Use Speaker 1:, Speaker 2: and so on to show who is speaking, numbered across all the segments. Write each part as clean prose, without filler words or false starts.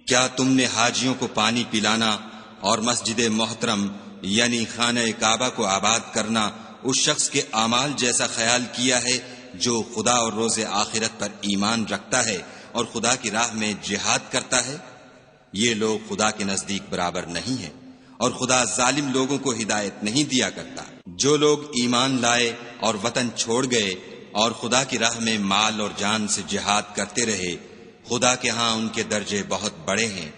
Speaker 1: کیا تم نے حاجیوں کو پانی پلانا اور مسجد محترم یعنی خانہ کعبہ کو آباد کرنا اس شخص کے اعمال جیسا خیال کیا ہے جو خدا اور روز آخرت پر ایمان رکھتا ہے اور خدا کی راہ میں جہاد کرتا ہے؟ یہ لوگ خدا کے نزدیک برابر نہیں ہیں، اور خدا ظالم لوگوں کو ہدایت نہیں دیا کرتا۔ جو لوگ ایمان لائے اور وطن چھوڑ گئے اور خدا کی راہ میں مال اور جان سے جہاد کرتے رہے، خدا کے ہاں ان کے درجے بہت بڑے ہیں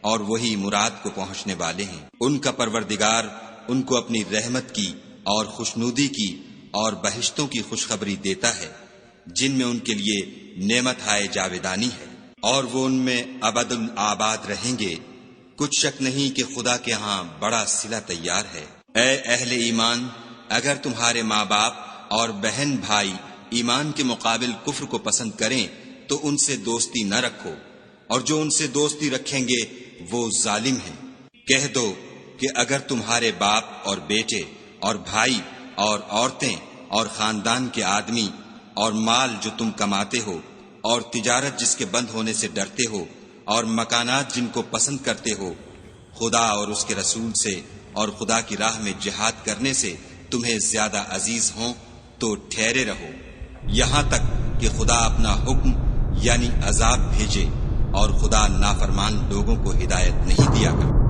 Speaker 1: اور وہی مراد کو پہنچنے والے ہیں۔ ان کا پروردگار ان کو اپنی رحمت کی اور خوشنودی کی اور بہشتوں کی خوشخبری دیتا ہے جن میں ان کے لیے نعمت ہائے جاویدانی ہے، اور وہ ان میں ابد الآباد رہیں گے۔ کچھ شک نہیں کہ خدا کے ہاں بڑا صلہ تیار ہے۔ اے اہل ایمان، اگر تمہارے ماں باپ اور بہن بھائی ایمان کے مقابل کفر کو پسند کریں تو ان سے دوستی نہ رکھو، اور جو ان سے دوستی رکھیں گے وہ ظالم ہیں۔ کہہ دو کہ اگر تمہارے باپ اور بیٹے اور بھائی اور عورتیں اور خاندان کے آدمی اور مال جو تم کماتے ہو اور تجارت جس کے بند ہونے سے ڈرتے ہو اور مکانات جن کو پسند کرتے ہو خدا اور اس کے رسول سے اور خدا کی راہ میں جہاد کرنے سے تمہیں زیادہ عزیز ہوں تو ٹھہرے رہو یہاں تک کہ خدا اپنا حکم یعنی عذاب بھیجے، اور خدا نافرمان لوگوں کو ہدایت نہیں دیا کرتا۔